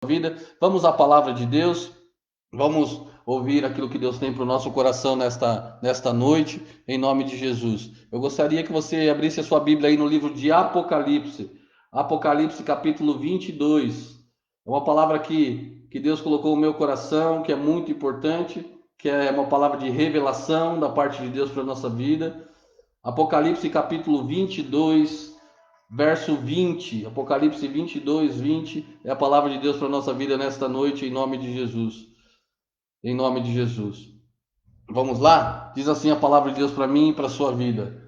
vida. Vamos à palavra de Deus, vamos ouvir aquilo que Deus tem para o nosso coração nesta noite, em nome de Jesus. Eu gostaria que você abrisse a sua Bíblia aí no livro de Apocalipse, Apocalipse capítulo 22. É uma palavra que Deus colocou no meu coração, que é muito importante, que é uma palavra de revelação da parte de Deus para a nossa vida. Apocalipse capítulo 22, verso 20. Apocalipse 22, 20 é a palavra de Deus para a nossa vida nesta noite, em nome de Jesus. Em nome de Jesus. Vamos lá? Diz assim a palavra de Deus para mim e para a sua vida.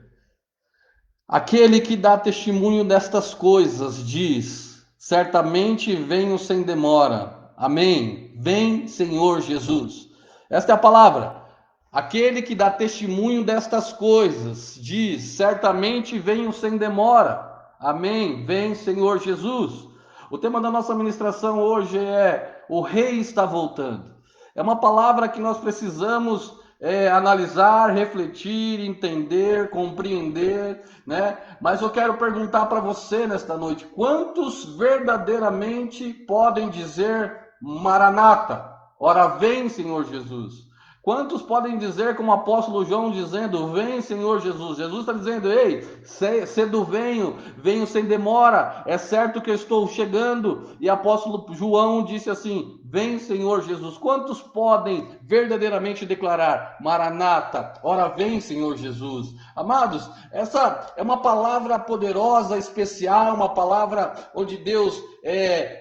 Aquele que dá testemunho destas coisas diz: certamente venho sem demora. Amém. Vem, Senhor Jesus. Esta é a palavra. Aquele que dá testemunho destas coisas diz: certamente venho sem demora. Amém. Vem, Senhor Jesus. O tema da nossa ministração hoje é: o Rei está voltando. É uma palavra que nós precisamos analisar, refletir, entender, compreender, né? Mas eu quero perguntar para você nesta noite: quantos verdadeiramente podem dizer Maranata? Ora vem, Senhor Jesus. Quantos podem dizer, como o apóstolo João dizendo: vem, Senhor Jesus? Jesus está dizendo: ei, cedo venho, venho sem demora, é certo que eu estou chegando. E o apóstolo João disse assim: vem, Senhor Jesus. Quantos podem verdadeiramente declarar: Maranata, ora vem, Senhor Jesus? Amados, essa é uma palavra poderosa, especial, uma palavra onde Deus,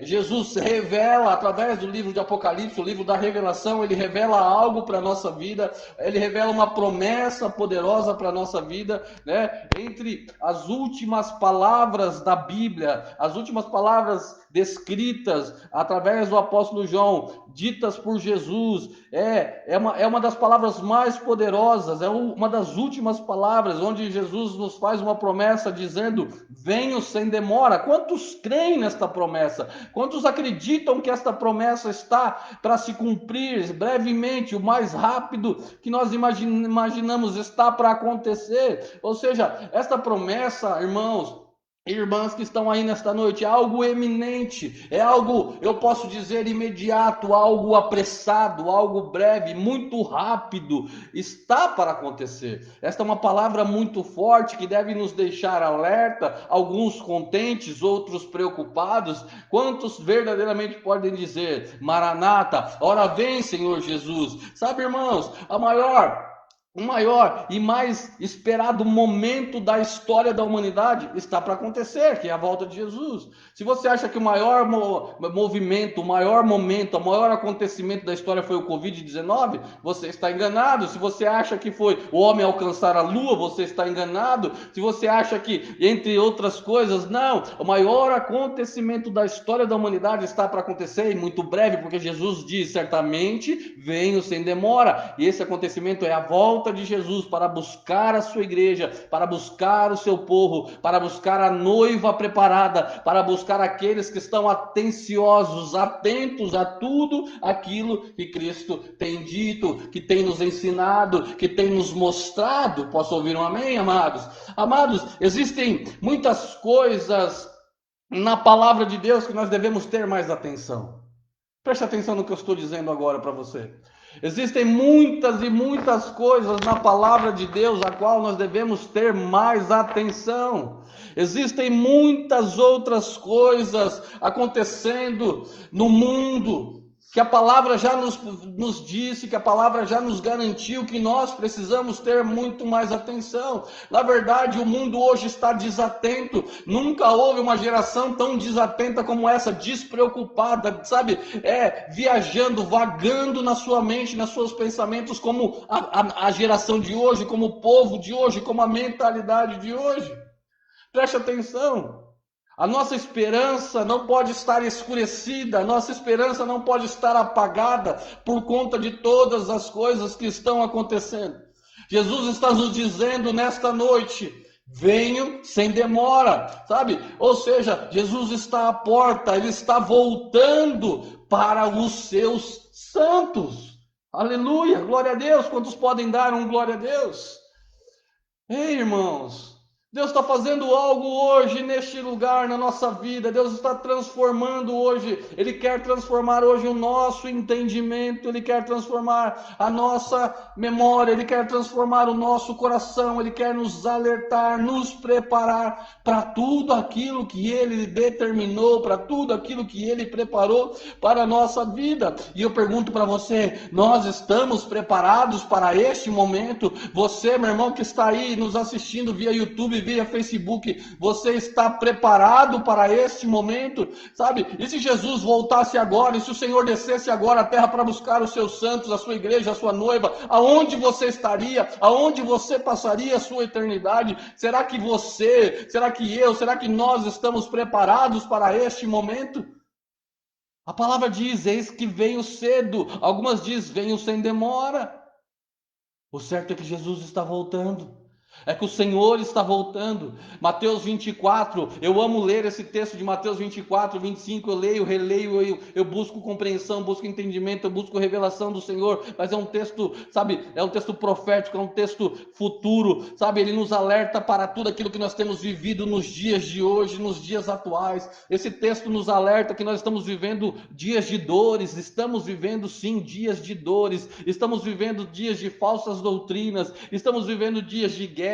Jesus revela através do livro de Apocalipse, o livro da revelação. Ele revela algo para a nossa vida, ele revela uma promessa poderosa para a nossa vida, né? Entre as últimas palavras da Bíblia, as últimas palavras descritas através do apóstolo João, ditas por Jesus, é uma das palavras mais poderosas, é uma das últimas palavras, onde Jesus nos faz uma promessa dizendo: venho sem demora. Quantos creem nesta promessa? Quantos acreditam que esta promessa está para se cumprir brevemente, o mais rápido que nós imaginamos está para acontecer? Ou seja, esta promessa, irmãos, irmãs que estão aí nesta noite, é algo eminente, é algo, eu posso dizer, imediato, algo apressado, algo breve, muito rápido, está para acontecer. Esta é uma palavra muito forte que deve nos deixar alerta, alguns contentes, outros preocupados. Quantos verdadeiramente podem dizer: Maranata, ora vem, Senhor Jesus? Sabe, irmãos, o maior e mais esperado momento da história da humanidade está para acontecer, que é a volta de Jesus. Se você acha que o maior movimento, o maior momento, o maior acontecimento da história foi o Covid-19, você está enganado. Se você acha que foi o homem alcançar a lua, você está enganado. Se você acha que, entre outras coisas, não, o maior acontecimento da história da humanidade está para acontecer, e muito breve, porque Jesus diz: certamente venho sem demora. E esse acontecimento é a volta de Jesus para buscar a sua igreja, para buscar o seu povo, para buscar a noiva preparada, para buscar aqueles que estão atenciosos, atentos a tudo aquilo que Cristo tem dito, que tem nos ensinado, que tem nos mostrado. Posso ouvir um amém, amados? Amados, existem muitas coisas na palavra de Deus que nós devemos ter mais atenção. Preste atenção no que eu estou dizendo agora para você. Existem muitas e muitas coisas na palavra de Deus a qual nós devemos ter mais atenção. Existem muitas outras coisas acontecendo no mundo que a palavra já nos disse, que a palavra já nos garantiu que nós precisamos ter muito mais atenção. Na verdade, o mundo hoje está desatento. Nunca houve uma geração tão desatenta como essa, despreocupada, sabe? Viajando, vagando na sua mente, nos seus pensamentos, como a geração de hoje, como o povo de hoje, como a mentalidade de hoje. Preste atenção. A nossa esperança não pode estar escurecida, a nossa esperança não pode estar apagada por conta de todas as coisas que estão acontecendo. Jesus está nos dizendo nesta noite: venho sem demora, sabe? Ou seja, Jesus está à porta, ele está voltando para os seus santos. Aleluia, glória a Deus. Quantos podem dar um glória a Deus? Ei, irmãos, Deus está fazendo algo hoje neste lugar, na nossa vida. Deus está transformando hoje. Ele quer transformar hoje o nosso entendimento. Ele quer transformar a nossa memória. Ele quer transformar o nosso coração. Ele quer nos alertar, nos preparar para tudo aquilo que Ele determinou, para tudo aquilo que Ele preparou para a nossa vida. E eu pergunto para você, nós estamos preparados para este momento? Você, meu irmão, que está aí nos assistindo via YouTube, via Facebook, você está preparado para este momento? Sabe? E se Jesus voltasse agora, e se o Senhor descesse agora à terra para buscar os seus santos, a sua igreja, a sua noiva, aonde você estaria? Aonde você passaria a sua eternidade? Será que você, será que eu, será que nós estamos preparados para este momento? A palavra diz, eis que venho cedo. Algumas diz, venho sem demora. O certo é que Jesus está voltando. É que o Senhor está voltando. Mateus 24, eu amo ler esse texto de Mateus 24, 25, eu leio, releio, eu busco compreensão, busco entendimento, eu busco revelação do Senhor, mas é um texto, sabe, é um texto profético, é um texto futuro, sabe, ele nos alerta para tudo aquilo que nós temos vivido nos dias de hoje, nos dias atuais. Esse texto nos alerta que nós estamos vivendo dias de dores, estamos vivendo sim dias de dores, estamos vivendo dias de falsas doutrinas, estamos vivendo dias de guerras,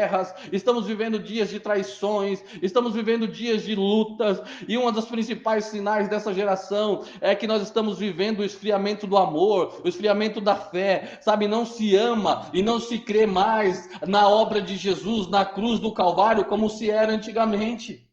estamos vivendo dias de traições, estamos vivendo dias de lutas, e um dos principais sinais dessa geração é que nós estamos vivendo o esfriamento do amor, o esfriamento da fé, sabe, não se ama e não se crê mais na obra de Jesus, na cruz do Calvário, como se era antigamente.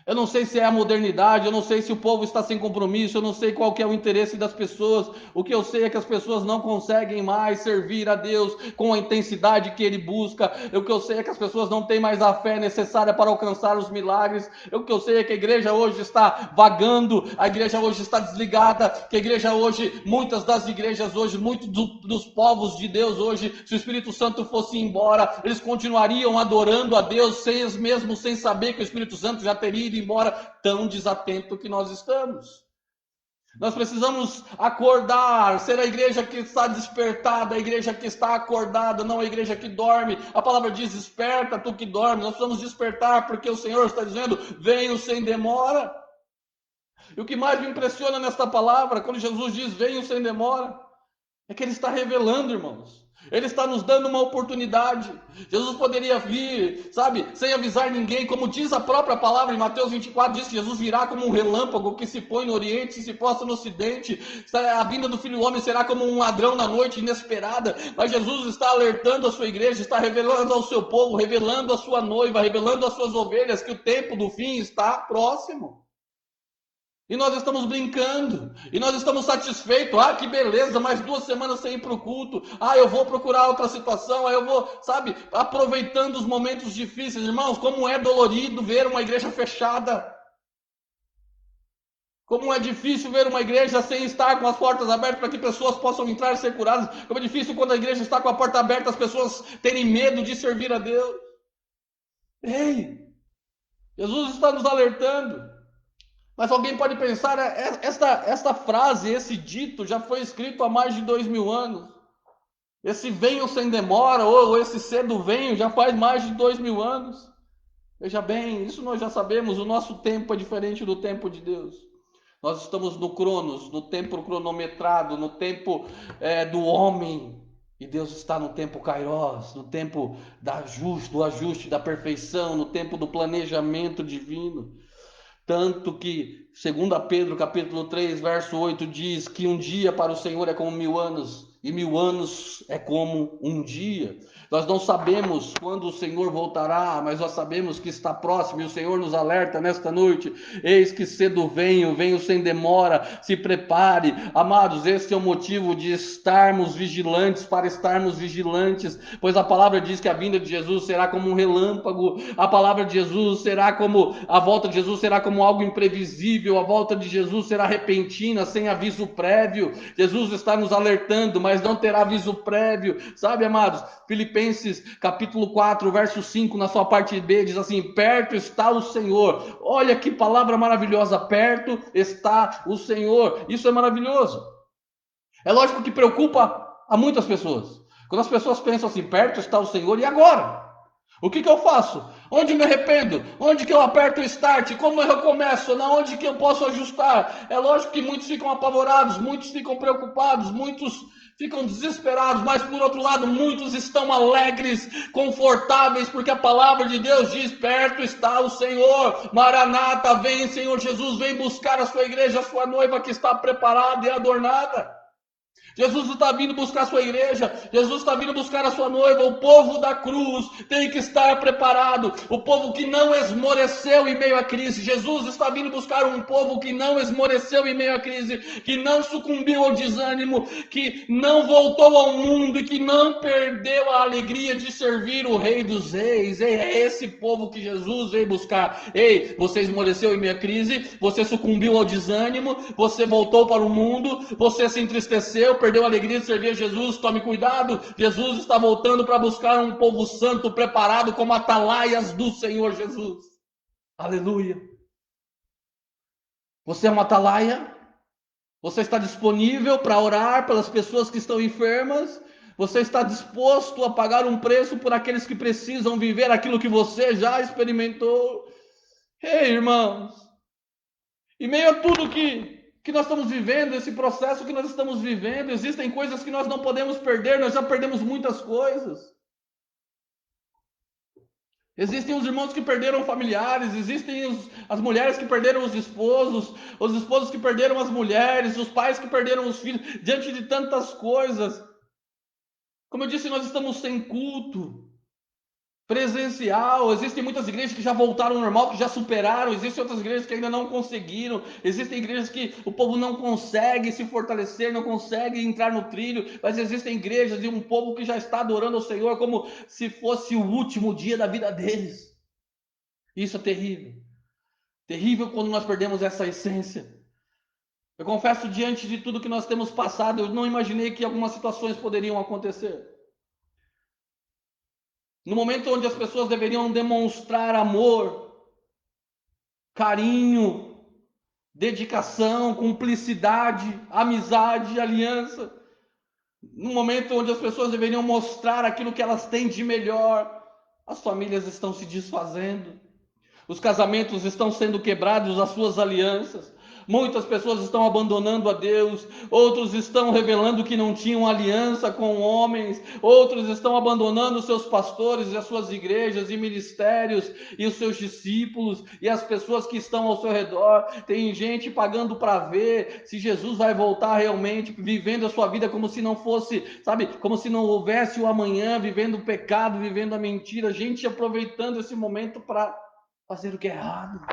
Eu não sei se é a modernidade, eu não sei se o povo está sem compromisso, eu não sei qual que é o interesse das pessoas. O que eu sei é que as pessoas não conseguem mais servir a Deus com a intensidade que Ele busca. O que eu sei é que as pessoas não têm mais a fé necessária para alcançar os milagres. O que eu sei é que a igreja hoje está vagando, a igreja hoje está desligada, que a igreja hoje, muitas das igrejas hoje, muitos dos povos de Deus hoje, se o Espírito Santo fosse embora, eles continuariam adorando a Deus, mesmo sem saber que o Espírito Santo já teria ido embora, tão desatento que nós estamos. Nós precisamos acordar, ser a igreja que está despertada, a igreja que está acordada, não a igreja que dorme. A palavra diz, desperta tu que dorme. Nós precisamos despertar, porque o Senhor está dizendo, venho sem demora. E o que mais me impressiona nesta palavra, quando Jesus diz, venho sem demora, é que Ele está revelando, irmãos. Ele está nos dando uma oportunidade. Jesus poderia vir, sabe, sem avisar ninguém, como diz a própria palavra em Mateus 24, diz que Jesus virá como um relâmpago que se põe no oriente e se posta no ocidente. A vinda do Filho do Homem será como um ladrão na noite inesperada. Mas Jesus está alertando a sua igreja, está revelando ao seu povo, revelando a sua noiva, revelando às suas ovelhas que o tempo do fim está próximo. E nós estamos brincando, e nós estamos satisfeitos. Ah, que beleza, mais 2 semanas sem ir para o culto. Ah, eu vou procurar outra situação, aí eu vou, sabe, aproveitando os momentos difíceis. Irmãos, como é dolorido ver uma igreja fechada. Como é difícil ver uma igreja sem estar com as portas abertas para que pessoas possam entrar e ser curadas. Como é difícil quando a igreja está com a porta aberta, as pessoas terem medo de servir a Deus. Ei, Jesus está nos alertando. Mas alguém pode pensar, esta frase, esse dito já foi escrito há mais de 2000 anos. Esse venho sem demora, ou esse cedo venho, já faz mais de 2000 anos. Veja bem, isso nós já sabemos, o nosso tempo é diferente do tempo de Deus. Nós estamos no Cronos, no tempo cronometrado, no tempo do homem. E Deus está no tempo Kairos, no tempo do ajuste, da perfeição, no tempo do planejamento divino. Tanto que, segundo Pedro, capítulo 3, verso 8, diz que um dia para o Senhor é como 1000 anos, e 1000 anos é como um dia. Nós não sabemos quando o Senhor voltará, mas nós sabemos que está próximo, e o Senhor nos alerta nesta noite, eis que cedo venho sem demora, se prepare. Amados, esse é o motivo de estarmos vigilantes, para estarmos vigilantes, pois a palavra diz que a vinda de Jesus será como um relâmpago, a palavra de Jesus será como, a volta de Jesus será como algo imprevisível, a volta de Jesus será repentina, sem aviso prévio. Jesus está nos alertando, mas não terá aviso prévio, sabe, amados? Filipenses capítulo 4, verso 5, na sua parte B, diz assim, perto está o Senhor. Olha que palavra maravilhosa, perto está o Senhor. Isso é maravilhoso. É lógico que preocupa a muitas pessoas. Quando as pessoas pensam assim, perto está o Senhor, e agora? O que eu faço? Onde eu me arrependo? Onde que eu aperto o start? Como eu recomeço? Na onde que eu posso ajustar? É lógico que muitos ficam apavorados, muitos ficam preocupados, muitos ficam desesperados, mas por outro lado, muitos estão alegres, confortáveis, porque a palavra de Deus diz: perto está o Senhor. Maranata, vem, Senhor Jesus, vem buscar a sua igreja, a sua noiva que está preparada e adornada. Jesus está vindo buscar a sua igreja, Jesus está vindo buscar a sua noiva. O povo da cruz tem que estar preparado, o povo que não esmoreceu em meio à crise. Jesus está vindo buscar um povo que não esmoreceu em meio à crise, que não sucumbiu ao desânimo, que não voltou ao mundo e que não perdeu a alegria de servir o Rei dos Reis. Ei, é esse povo que Jesus veio buscar. Ei, você esmoreceu em meio à crise, você sucumbiu ao desânimo, você voltou para o mundo, você se entristeceu, perdeu a alegria de servir a Jesus. Tome cuidado, Jesus está voltando para buscar um povo santo preparado como atalaias do Senhor Jesus. Aleluia. Você é uma atalaia? Você está disponível para orar pelas pessoas que estão enfermas? Você está disposto a pagar um preço por aqueles que precisam viver aquilo que você já experimentou? Ei, irmãos, em meio a tudo que nós estamos vivendo, esse processo que nós estamos vivendo, existem coisas que nós não podemos perder, nós já perdemos muitas coisas. Existem os irmãos que perderam familiares, existem as mulheres que perderam os esposos que perderam as mulheres, os pais que perderam os filhos, diante de tantas coisas. Como eu disse, nós estamos sem culto presencial. Existem muitas igrejas que já voltaram ao normal, que já superaram. Existem outras igrejas que ainda não conseguiram. Existem igrejas que o povo não consegue se fortalecer, não consegue entrar no trilho. Mas existem igrejas e um povo que já está adorando ao Senhor como se fosse o último dia da vida deles. Isso é terrível. Terrível quando nós perdemos essa essência. Eu confesso, diante de tudo que nós temos passado, eu não imaginei que algumas situações poderiam acontecer. No momento onde as pessoas deveriam demonstrar amor, carinho, dedicação, cumplicidade, amizade, aliança. No momento onde as pessoas deveriam mostrar aquilo que elas têm de melhor, as famílias estão se desfazendo. Os casamentos estão sendo quebrados, as suas alianças. Muitas pessoas estão abandonando a Deus, outros estão revelando que não tinham aliança com homens, outros estão abandonando os seus pastores e as suas igrejas e ministérios e os seus discípulos e as pessoas que estão ao seu redor. Tem gente pagando para ver se Jesus vai voltar realmente, vivendo a sua vida como se não fosse, sabe, como se não houvesse o amanhã, vivendo o pecado, vivendo a mentira, gente aproveitando esse momento para fazer o que é errado.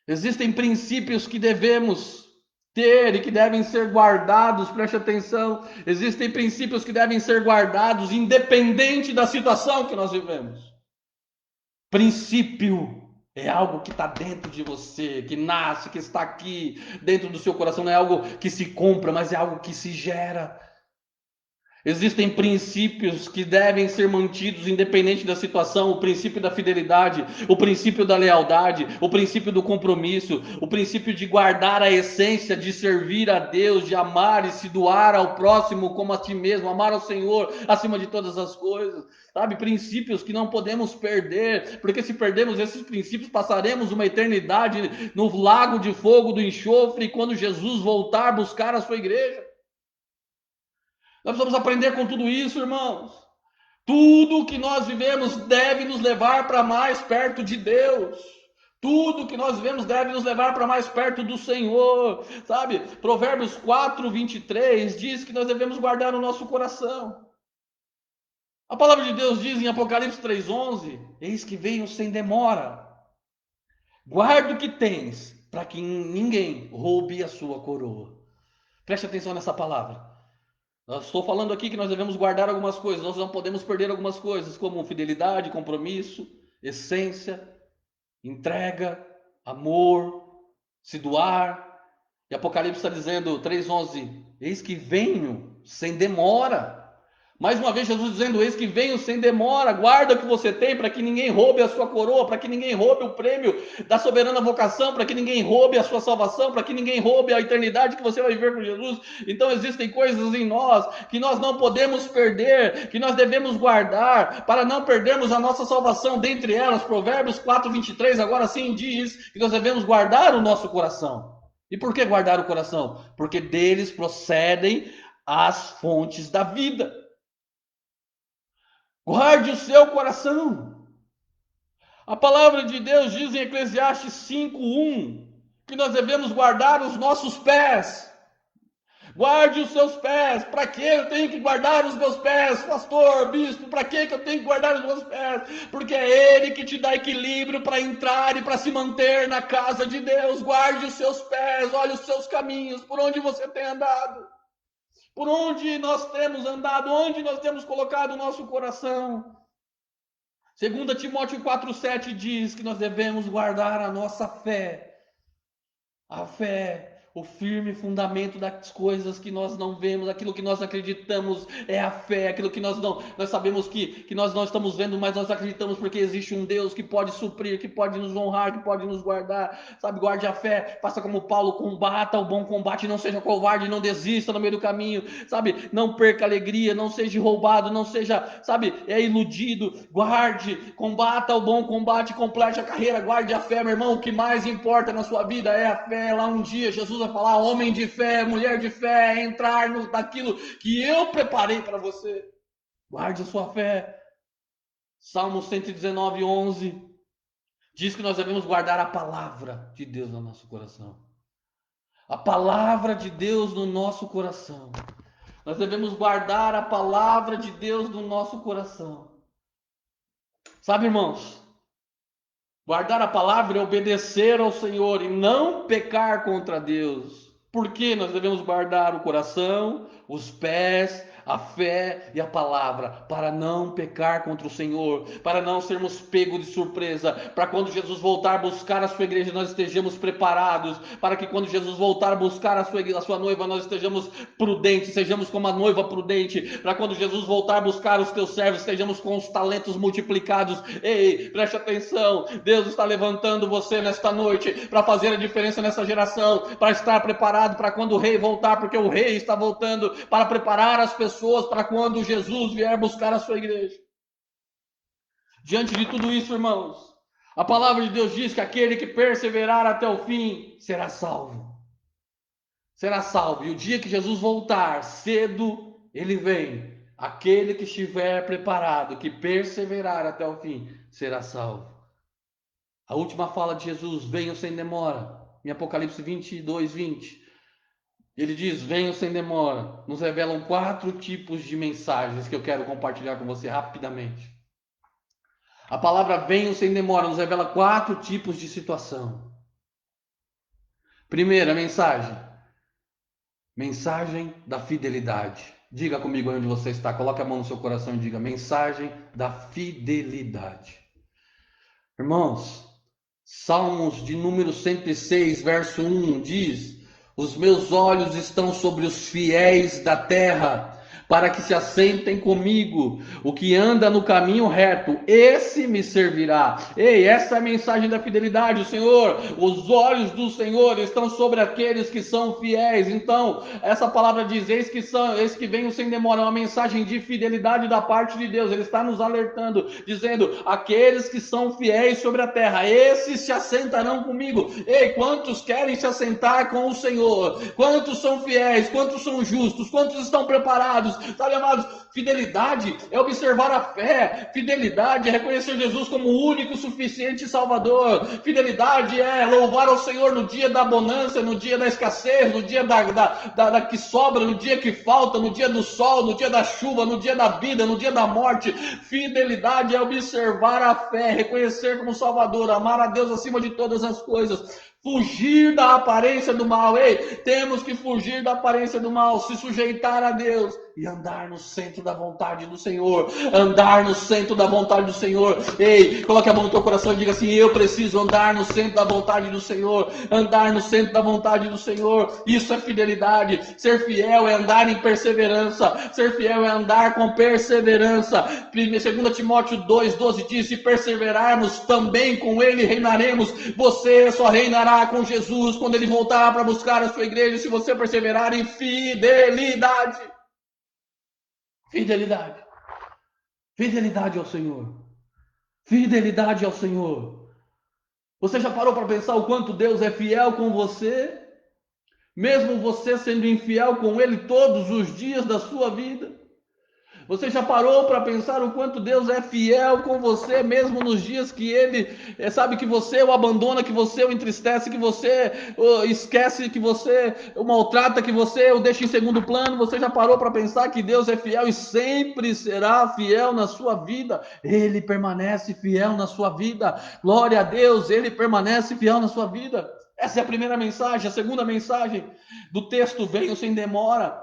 Existem princípios que devemos ter e que devem ser guardados, preste atenção. Existem princípios que devem ser guardados, independente da situação que nós vivemos. Princípio é algo que está dentro de você, que nasce, que está aqui dentro do seu coração. Não é algo que se compra, mas é algo que se gera. Existem princípios que devem ser mantidos independente da situação: o princípio da fidelidade, o princípio da lealdade, o princípio do compromisso, o princípio de guardar a essência, de servir a Deus, de amar e se doar ao próximo como a ti mesmo, amar ao Senhor acima de todas as coisas. Sabe, princípios que não podemos perder, porque se perdermos esses princípios, passaremos uma eternidade no lago de fogo do enxofre quando Jesus voltar a buscar a sua igreja. Nós precisamos aprender com tudo isso, irmãos. Tudo que nós vivemos deve nos levar para mais perto de Deus. Tudo que nós vivemos deve nos levar para mais perto do Senhor, sabe? Provérbios 4:23 diz que nós devemos guardar no nosso coração. A palavra de Deus diz em Apocalipse 3:11: eis que venho sem demora. Guarda o que tens, para que ninguém roube a sua coroa. Preste atenção nessa palavra. Nós estou falando aqui que nós devemos guardar algumas coisas, nós não podemos perder algumas coisas, como fidelidade, compromisso, essência, entrega, amor, se doar. E Apocalipse está dizendo, 3:11, eis que venho sem demora. Mais uma vez Jesus dizendo, eis que venho sem demora, guarda o que você tem para que ninguém roube a sua coroa, para que ninguém roube o prêmio da soberana vocação, para que ninguém roube a sua salvação, para que ninguém roube a eternidade que você vai viver com Jesus. Então existem coisas em nós que nós não podemos perder, que nós devemos guardar, para não perdermos a nossa salvação. Dentre elas, Provérbios 4:23, agora sim diz que nós devemos guardar o nosso coração. E por que guardar o coração? Porque deles procedem as fontes da vida. Guarde o seu coração. A palavra de Deus diz em Eclesiastes 5:1 que nós devemos guardar os nossos pés. Guarde os seus pés. Para que eu tenho que guardar os meus pés, pastor, bispo? Para que eu tenho que guardar os meus pés? Porque é Ele que te dá equilíbrio para entrar e para se manter na casa de Deus. Guarde os seus pés, olhe os seus caminhos, por onde você tem andado. Por onde nós temos andado, onde nós temos colocado o nosso coração. 2 Timóteo 4:7 diz que nós devemos guardar a nossa fé. A fé, o firme fundamento das coisas que nós não vemos, aquilo que nós acreditamos é a fé, aquilo que nós sabemos que nós não estamos vendo, mas nós acreditamos porque existe um Deus que pode suprir, que pode nos honrar, que pode nos guardar, sabe? Guarde a fé, faça como Paulo, combata o bom combate, não seja covarde, não desista no meio do caminho, sabe? Não perca a alegria, não seja roubado, não seja, sabe, iludido, guarde, combata o bom combate, complete a carreira, guarde a fé, meu irmão. O que mais importa na sua vida é a fé. Lá um dia Jesus vai falar, homem de fé, mulher de fé, entrar naquilo que eu preparei para você. Guarde a sua fé. Salmo 119:11 diz que nós devemos guardar a palavra de Deus no nosso coração. A palavra de Deus no nosso coração. Nós devemos guardar a palavra de Deus no nosso coração. Sabe, irmãos? Guardar a palavra é obedecer ao Senhor e não pecar contra Deus. Por que nós devemos guardar o coração, os pés, a fé e a palavra? Para não pecar contra o Senhor, para não sermos pegos de surpresa, para quando Jesus voltar a buscar a sua igreja, nós estejamos preparados, para que quando Jesus voltar a buscar a sua noiva, nós estejamos prudentes, sejamos como a noiva prudente, para quando Jesus voltar a buscar os teus servos, estejamos com os talentos multiplicados. Ei, preste atenção, Deus está levantando você nesta noite, para fazer a diferença nessa geração, para estar preparado para quando o rei voltar, porque o rei está voltando, para preparar as pessoas para quando Jesus vier buscar a sua igreja. Diante de tudo isso, irmãos, a palavra de Deus diz que aquele que perseverar até o fim será salvo. Será salvo. E o dia que Jesus voltar, cedo ele vem. Aquele que estiver preparado, que perseverar até o fim, será salvo. A última fala de Jesus, venham sem demora, em Apocalipse 22:20. Ele diz, venham sem demora. Nos revelam 4 tipos de mensagens que eu quero compartilhar com você rapidamente. A palavra venham sem demora nos revela 4 tipos de situação. Primeira mensagem. Mensagem da fidelidade. Diga comigo onde você está. Coloque a mão no seu coração e diga, mensagem da fidelidade. Irmãos, Salmos de número 106, verso 1 diz, os meus olhos estão sobre os fiéis da terra, para que se assentem comigo. O que anda no caminho reto, esse me servirá. Ei, essa é a mensagem da fidelidade, o Senhor. Os olhos do Senhor estão sobre aqueles que são fiéis. Então, essa palavra diz, eis que venham sem demora, uma mensagem de fidelidade da parte de Deus. Ele está nos alertando, dizendo, aqueles que são fiéis sobre a terra, esses se assentarão comigo. Ei, quantos querem se assentar com o Senhor? Quantos são fiéis? Quantos são justos? Quantos estão preparados? Sabe, amados, fidelidade é observar a fé, fidelidade é reconhecer Jesus como o único, suficiente Salvador, fidelidade é louvar ao Senhor no dia da bonança, no dia da escassez, no dia da que sobra, no dia que falta, no dia do sol, no dia da chuva, no dia da vida, no dia da morte. Fidelidade é observar a fé, reconhecer como Salvador, amar a Deus acima de todas as coisas. Fugir da aparência do mal. Ei, temos que fugir da aparência do mal, se sujeitar a Deus e andar no centro da vontade do Senhor. Andar no centro da vontade do Senhor. Ei, coloque a mão no teu coração e diga assim: eu preciso andar no centro da vontade do Senhor. Andar no centro da vontade do Senhor. Isso é fidelidade. Ser fiel é andar em perseverança. Ser fiel é andar com perseverança. 2 Timóteo 2,12 diz: se perseverarmos, também com ele reinaremos. Você só reinará com Jesus quando ele voltar para buscar a sua igreja, se você perseverar em fidelidade. Fidelidade. Fidelidade ao Senhor. Fidelidade ao Senhor. Você já parou para pensar o quanto Deus é fiel com você? Mesmo você sendo infiel com Ele todos os dias da sua vida? Você já parou para pensar o quanto Deus é fiel com você, mesmo nos dias que Ele sabe que você o abandona, que você o entristece, que você o esquece, que você o maltrata, que você o deixa em segundo plano? Você já parou para pensar que Deus é fiel e sempre será fiel na sua vida? Ele permanece fiel na sua vida. Glória a Deus, Ele permanece fiel na sua vida. Essa é a primeira mensagem. A segunda mensagem do texto: venho sem demora.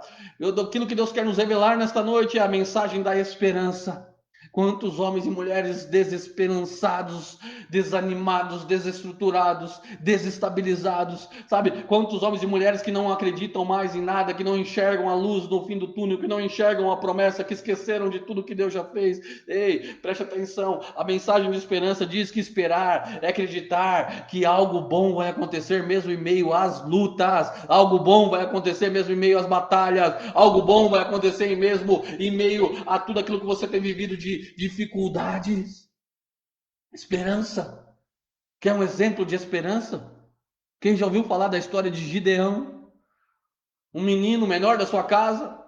Aquilo que Deus quer nos revelar nesta noite é a mensagem da esperança. Quantos homens e mulheres desesperançados, desanimados, desestruturados, desestabilizados, sabe? Quantos homens e mulheres que não acreditam mais em nada, que não enxergam a luz no fim do túnel, que não enxergam a promessa, que esqueceram de tudo que Deus já fez. Ei, preste atenção, a mensagem de esperança diz que esperar é acreditar que algo bom vai acontecer mesmo em meio às lutas, algo bom vai acontecer mesmo em meio às batalhas, algo bom vai acontecer mesmo em meio a tudo aquilo que você tem vivido de dificuldades. Esperança. Quer um exemplo de esperança? Quem já ouviu falar da história de Gideão? Um menino menor da sua casa,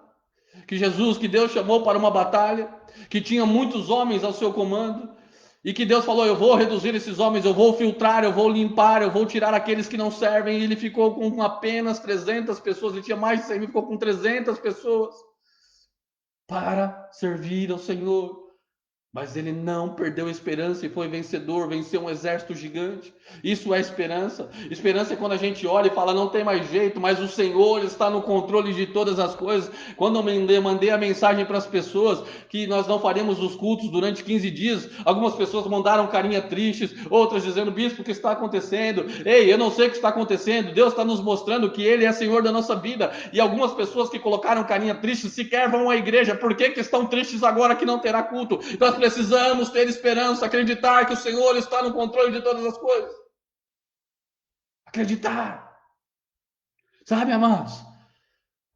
que Deus chamou para uma batalha, que tinha muitos homens ao seu comando, e que Deus falou: eu vou reduzir esses homens, eu vou filtrar, eu vou limpar, eu vou tirar aqueles que não servem. E ele ficou com apenas 300 pessoas, ele tinha mais de 100 mil, ficou com 300 pessoas para servir ao Senhor. Mas ele não perdeu a esperança e foi vencedor, venceu um exército gigante. Isso é esperança. Esperança é quando a gente olha e fala: não tem mais jeito, mas o Senhor está no controle de todas as coisas. Quando eu mandei a mensagem para as pessoas que nós não faremos os cultos durante 15 dias, algumas pessoas mandaram carinha tristes, outras dizendo: bispo, o que está acontecendo? Ei, eu não sei o que está acontecendo. Deus está nos mostrando que Ele é Senhor da nossa vida. E algumas pessoas que colocaram carinha triste sequer vão à igreja. Por que estão tristes agora que não terá culto? Nós precisamos ter esperança, acreditar que o Senhor está no controle de todas as coisas. Acreditar. Sabe, amados?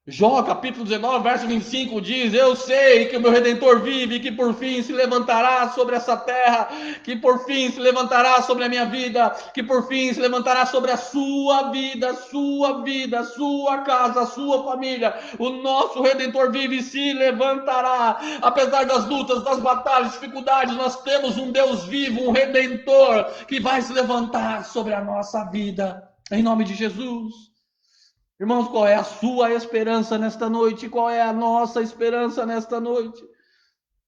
Jó, capítulo 19, verso 25 diz: eu sei que o meu Redentor vive, que por fim se levantará sobre essa terra, que por fim se levantará sobre a minha vida, que por fim se levantará sobre a sua vida, sua casa, sua família. O nosso Redentor vive e se levantará. Apesar das lutas, das batalhas, dificuldades, nós temos um Deus vivo, um Redentor, que vai se levantar sobre a nossa vida, em nome de Jesus. Irmãos, qual é a sua esperança nesta noite? Qual é a nossa esperança nesta noite?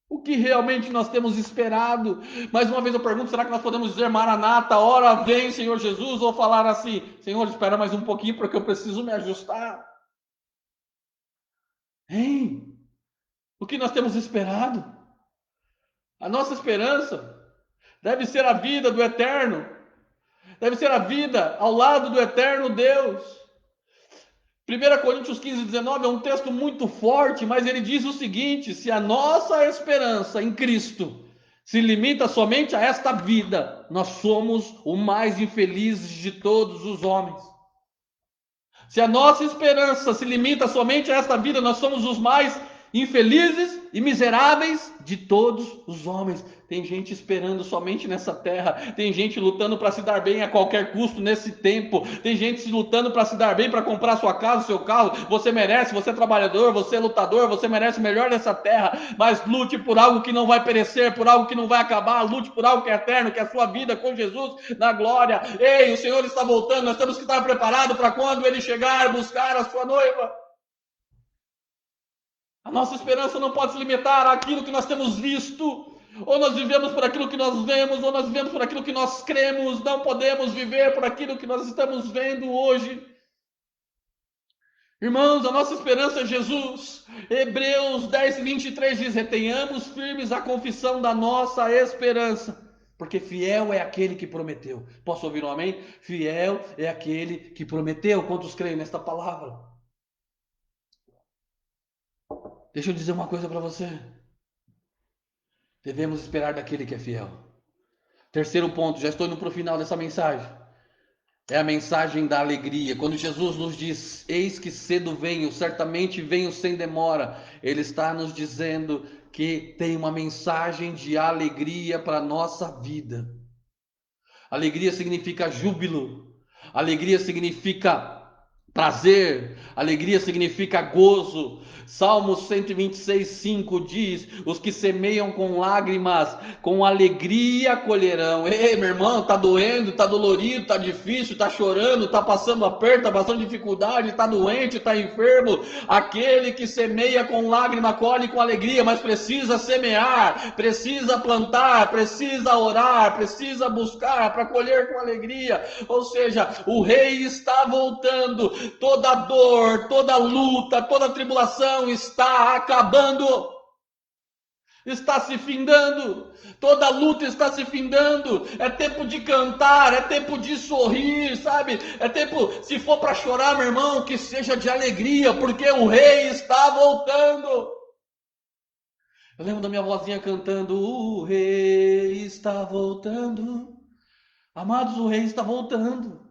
O que realmente nós temos esperado? Mais uma vez eu pergunto: será que nós podemos dizer Maranata, ora vem Senhor Jesus? Ou falar assim: Senhor, espera mais um pouquinho porque eu preciso me ajustar? Hein? O que nós temos esperado? A nossa esperança deve ser a vida do eterno. Deve ser a vida ao lado do eterno Deus. 1 Coríntios 15, 19 é um texto muito forte, mas ele diz o seguinte: se a nossa esperança em Cristo se limita somente a esta vida, nós somos o mais infeliz de todos os homens. Se a nossa esperança se limita somente a esta vida, nós somos os mais infelizes e miseráveis de todos os homens. Tem gente esperando somente nessa terra, tem gente lutando para se dar bem a qualquer custo nesse tempo, tem gente lutando para se dar bem, para comprar sua casa, seu carro. Você merece, você é trabalhador, você é lutador, você merece o melhor dessa terra, mas lute por algo que não vai perecer, por algo que não vai acabar, lute por algo que é eterno, que é a sua vida com Jesus na glória. Ei, o Senhor está voltando, nós temos que estar preparados para quando Ele chegar, buscar a sua noiva. A nossa esperança não pode se limitar àquilo que nós temos visto, Ou nós vivemos por aquilo que nós vemos, ou nós vivemos por aquilo que nós cremos. Não podemos viver por aquilo que nós estamos vendo hoje. Irmãos, a nossa esperança é Jesus. Hebreus 10:23 diz: retenhamos firmes a confissão da nossa esperança, porque fiel é aquele que prometeu. Posso ouvir um amém? Fiel é aquele que prometeu. Quantos creem nesta palavra? Deixa eu dizer uma coisa para você. Devemos esperar daquele que é fiel. Terceiro ponto, já estou indo para o final dessa mensagem. É a mensagem da alegria. Quando Jesus nos diz: eis que cedo venho, certamente venho sem demora, Ele está nos dizendo que tem uma mensagem de alegria para a nossa vida. Alegria significa júbilo. Alegria significa prazer. Alegria significa gozo. Salmos 126:5 diz: os que semeiam com lágrimas, com alegria colherão. Ei, meu irmão, tá doendo, tá dolorido, tá difícil, tá chorando, tá passando aperto, tá passando dificuldade, tá doente, tá enfermo. Aquele que semeia com lágrima colhe com alegria, mas precisa semear, precisa plantar, precisa orar, precisa buscar para colher com alegria. Ou seja, o rei está voltando. Toda dor, toda luta, toda tribulação está acabando, está se findando, toda luta está se findando. É tempo de cantar, é tempo de sorrir, sabe? É tempo, se for para chorar, meu irmão, que seja de alegria, porque o rei está voltando. Eu lembro da minha vozinha cantando: o rei está voltando. Amados, o rei está voltando.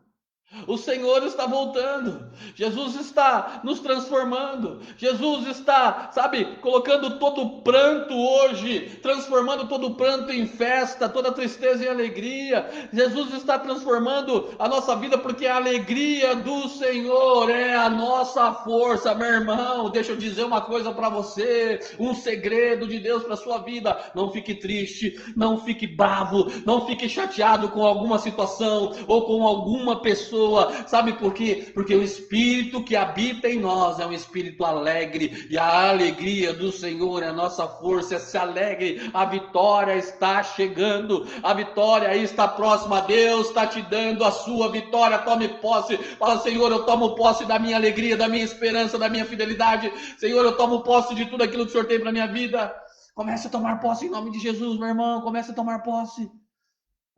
O Senhor está voltando. Jesus está nos transformando. Jesus está, sabe, colocando todo pranto hoje, transformando todo pranto em festa, toda tristeza em alegria. Jesus está transformando a nossa vida, porque a alegria do Senhor é a nossa força, meu irmão. Deixa eu dizer uma coisa para você, um segredo de Deus para sua vida. Não fique triste, não fique bravo, não fique chateado com alguma situação ou com alguma pessoa. Sabe por quê? Porque o Espírito que habita em nós é um Espírito alegre, e a alegria do Senhor é a nossa força. Se alegre, a vitória está chegando, a vitória aí está próxima. Deus está te dando a sua vitória. Tome posse. Fala: Senhor, eu tomo posse da minha alegria, da minha esperança, da minha fidelidade. Senhor, eu tomo posse de tudo aquilo que o Senhor tem para minha vida. Comece a tomar posse em nome de Jesus, meu irmão. Comece a tomar posse.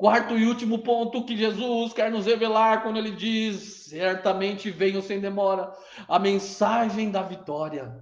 Quarto e último ponto que Jesus quer nos revelar quando ele diz: certamente venho sem demora. A mensagem da vitória.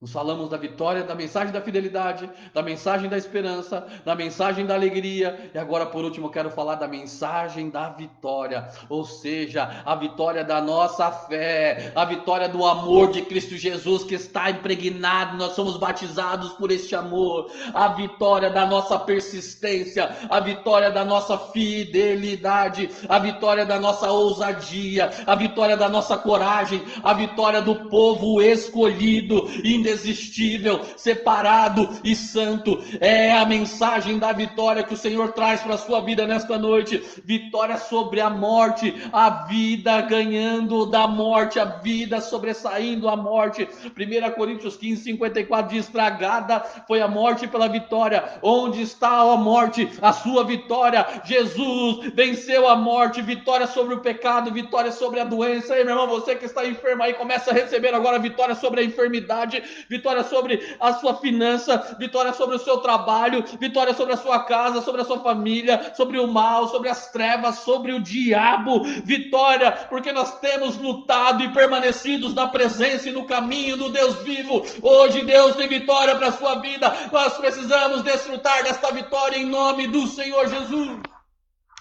Nós falamos da vitória, da mensagem da fidelidade, da mensagem da esperança, da mensagem da alegria, e agora por último eu quero falar da mensagem da vitória, ou seja, a vitória da nossa fé, a vitória do amor de Cristo Jesus que está impregnado, nós somos batizados por este amor, a vitória da nossa persistência, a vitória da nossa fidelidade, a vitória da nossa ousadia, a vitória da nossa coragem, a vitória do povo escolhido, irresistível, separado e santo. É a mensagem da vitória que o Senhor traz para a sua vida nesta noite. Vitória sobre a morte, a vida ganhando da morte, a vida sobressaindo a morte. 1 Coríntios 15:54 diz: estragada foi a morte pela vitória. Onde está a morte? A sua vitória. Jesus venceu a morte. Vitória sobre o pecado, vitória sobre a doença. Ei, meu irmão, você que está enfermo aí, começa a receber agora vitória sobre a enfermidade, vitória sobre a sua finança, vitória sobre o seu trabalho, vitória sobre a sua casa, sobre a sua família, sobre o mal, sobre as trevas, sobre o diabo. Vitória, porque nós temos lutado e permanecidos na presença e no caminho do Deus vivo. Hoje Deus tem vitória para a sua vida. Nós precisamos desfrutar desta vitória em nome do Senhor Jesus.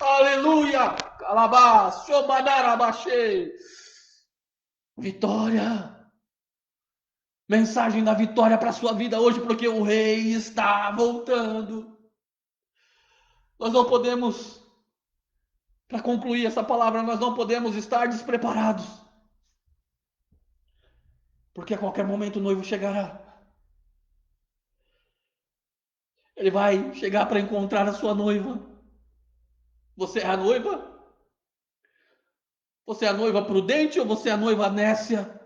Aleluia! Calabás, Shobadarabachei. Vitória. Mensagem da vitória para a sua vida hoje, porque o rei está voltando. Nós não podemos, para concluir essa palavra, nós não podemos estar despreparados. Porque a qualquer momento o noivo chegará. Ele vai chegar para encontrar a sua noiva. Você é a noiva? Você é a noiva prudente ou você é a noiva nécia?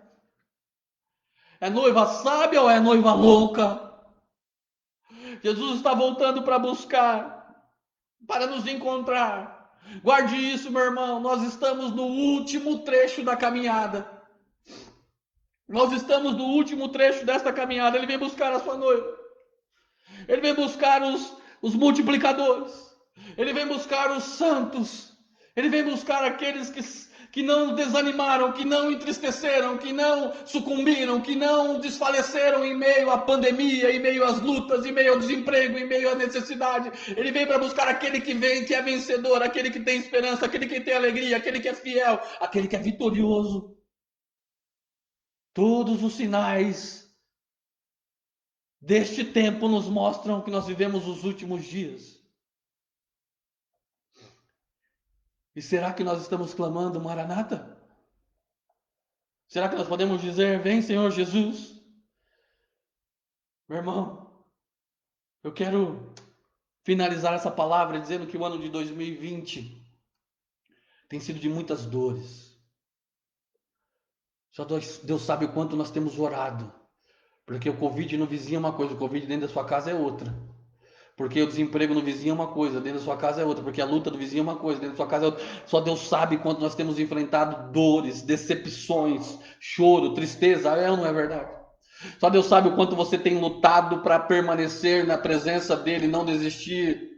É noiva sábia ou é noiva louca? Jesus está voltando para buscar, para nos encontrar. Guarde isso, meu irmão. Nós estamos no último trecho da caminhada. Nós estamos no último trecho desta caminhada. Ele vem buscar a sua noiva. Ele vem buscar os multiplicadores. Ele vem buscar os santos. Ele vem buscar aqueles que não desanimaram, que não entristeceram, que não sucumbiram, que não desfaleceram em meio à pandemia, em meio às lutas, em meio ao desemprego, em meio à necessidade. Ele vem para buscar aquele que vem, que é vencedor, aquele que tem esperança, aquele que tem alegria, aquele que é fiel, aquele que é vitorioso. Todos os sinais deste tempo nos mostram que nós vivemos os últimos dias. E será que nós estamos clamando Maranata? Será que nós podemos dizer, vem Senhor Jesus? Meu irmão, eu quero finalizar essa palavra dizendo que o ano de 2020 tem sido de muitas dores. Só Deus sabe o quanto nós temos orado. Porque o Covid no vizinho é uma coisa, o Covid dentro da sua casa é outra. Porque o desemprego no vizinho é uma coisa, dentro da sua casa é outra. Porque a luta do vizinho é uma coisa, dentro da sua casa é outra. Só Deus sabe quanto nós temos enfrentado dores, decepções, choro, tristeza. É ou não é verdade? Só Deus sabe o quanto você tem lutado para permanecer na presença dele, não desistir.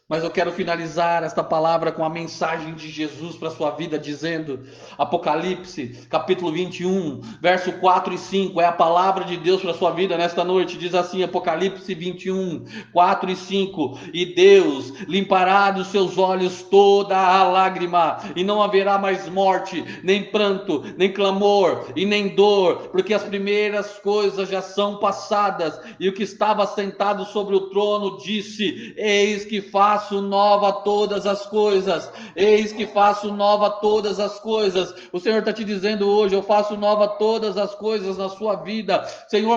Mas eu quero finalizar esta palavra com a mensagem de Jesus para a sua vida, dizendo, Apocalipse, capítulo 21, verso 4 e 5, é a palavra de Deus para a sua vida nesta noite, diz assim, Apocalipse 21, 4 e 5, e Deus limpará dos seus olhos toda a lágrima, e não haverá mais morte, nem pranto, nem clamor, e nem dor, porque as primeiras coisas já são passadas, e o que estava sentado sobre o trono disse, eis que faço nova todas as coisas, eis que faço nova todas as coisas. O Senhor está te dizendo hoje, eu faço nova todas as coisas na sua vida. Senhor,